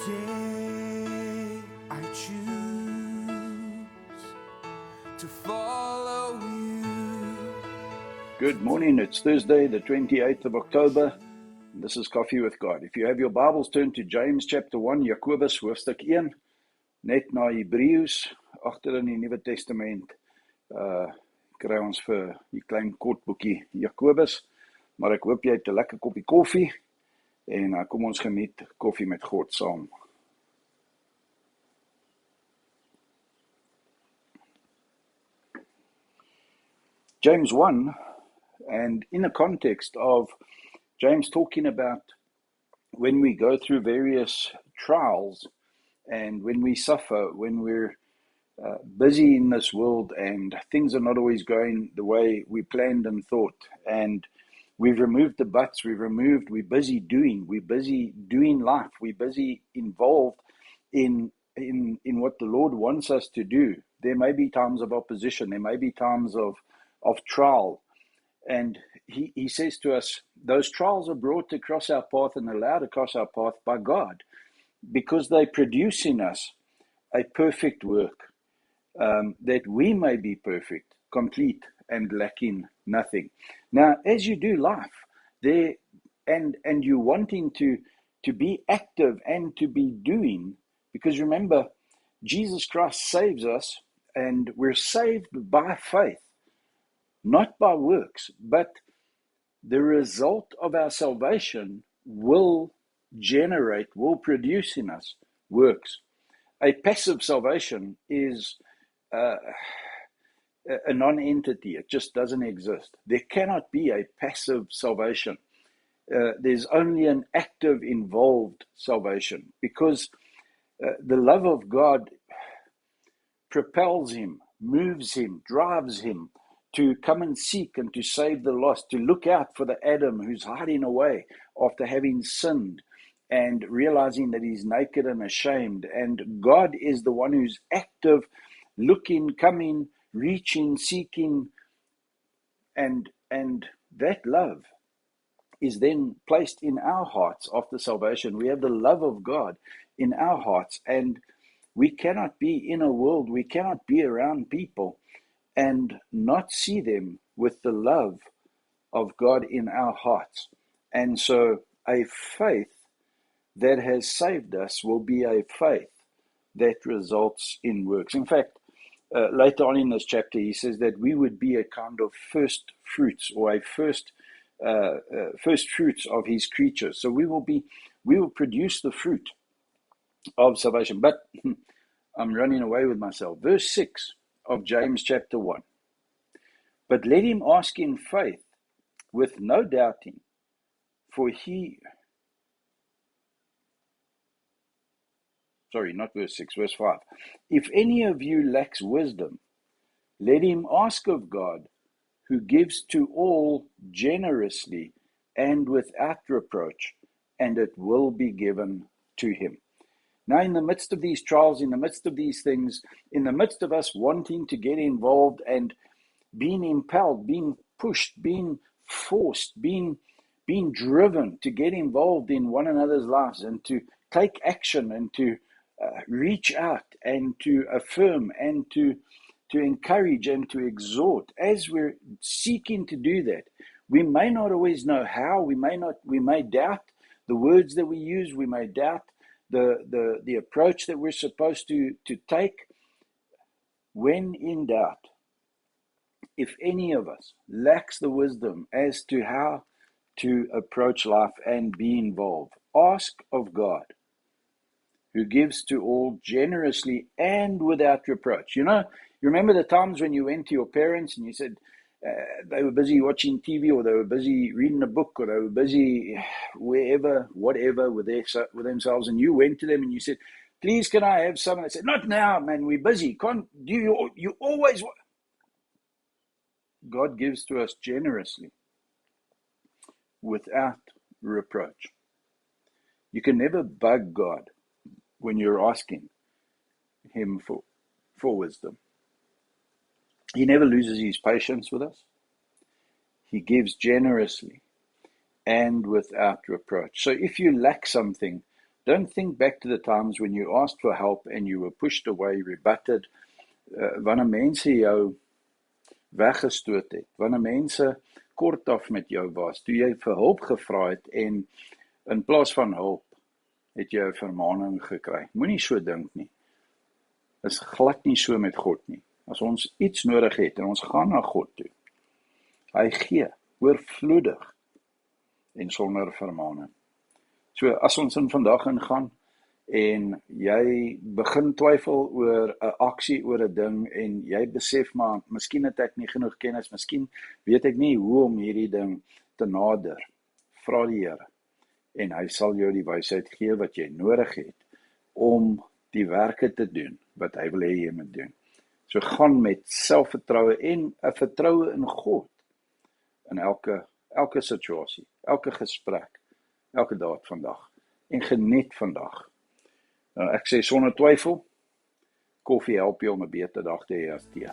Today I choose to follow you. Good morning. It's Thursday, the 28th of October. This is Coffee with God. If you have your Bibles, turn to James chapter 1, Jakobus hoofstuk 1, net na Hebreëus, agter in die Nuwe Testament. Kry ons vir die klein kort boekie Jakobus, maar ek hoop jy het 'n lekker koppie koffie en kom ons geniet koffie met God saam. James 1, and in the context of James talking about when we go through various trials and when we suffer, when we're busy in this world and things are not always going the way we planned and thought, and we've removed the buts, we're busy doing life, we're busy involved in what the Lord wants us to do. There may be times of opposition, there may be times of trial, and he says to us, those trials are brought across our path and allowed across our path by God, because they produce in us a perfect work, that we may be perfect, complete, and lacking nothing. Now, as you do life, there and you're wanting to be active and to be doing, because remember, Jesus Christ saves us, and we're saved by faith, not by works, but the result of our salvation will produce in us works. A passive salvation is a non-entity. It just doesn't exist. There cannot be a passive salvation. There's only an active, involved salvation, because the love of God propels him, moves him, drives him to come and seek and to save the lost, to look out for the Adam who's hiding away after having sinned and realizing that he's naked and ashamed. And God is the one who's active, looking, coming, reaching, seeking, and that love is then placed in our hearts after salvation. We have the love of God in our hearts, and we cannot be in a world, we cannot be around people and not see them with the love of God in our hearts. And so a faith that has saved us will be a faith that results in works. In fact, later on in this chapter, he says that we would be a kind of first fruits, or a first fruits of his creatures. So we will produce the fruit of salvation. But I'm running away with myself. Verse 6 of James chapter 1. But let him ask in faith with no doubting, for not verse 6, verse 5. If any of you lacks wisdom, let him ask of God, who gives to all generously and without reproach, and it will be given to him. Now, in the midst of these trials, in the midst of these things, in the midst of us wanting to get involved and being impelled, being pushed, being forced, being driven to get involved in one another's lives and to take action and to reach out and to affirm and to encourage and to exhort, as we're seeking to do that, we may not always know how. We may doubt the words that we use. We may doubt the approach that we're supposed to take. When in doubt, if any of us lacks the wisdom as to how to approach life and be involved, ask of God, who gives to all generously and without reproach. You remember the times when you went to your parents and you said they were busy watching TV, or they were busy reading a book, or they were busy wherever, whatever, with themselves, and you went to them and you said, please, can I have some? And they said, not now, man, we're busy. Can't you always... God gives to us generously, without reproach. You can never bug God when you're asking him for wisdom. He never loses his patience with us. He gives generously and without reproach. So if you lack something, Don't think back to the times when you asked for help and you were pushed away, rebutted, wanneer mense jou weggestoot het, wanneer mense kort af met jou was, toe jy vir hulp gevra het en in plaas van hulp het jy 'n vermaaning gekry. Moenie so dink nie. Is glad nie so met God nie. As ons iets nodig het en ons gaan na God toe, hy gee, oorvloedig en sonder vermaaning. So as ons in vandag ingaan en jy begin twyfel oor 'n aksie, oor 'n ding en jy besef maar, miskien het ek nie genoeg kennis, miskien weet ek nie hoe om hierdie ding te nader, vra die Here en hy sal jou die wysheid gee wat jy nodig het om die werke te doen wat hy wil hê jy moet doen. So gaan met selfvertroue en 'n vertroue in God in elke situasie, elke gesprek, elke daad vandag en geniet vandag. Nou, ek sê sonder twyfel, koffie help jou om 'n beter dag te hê as tee.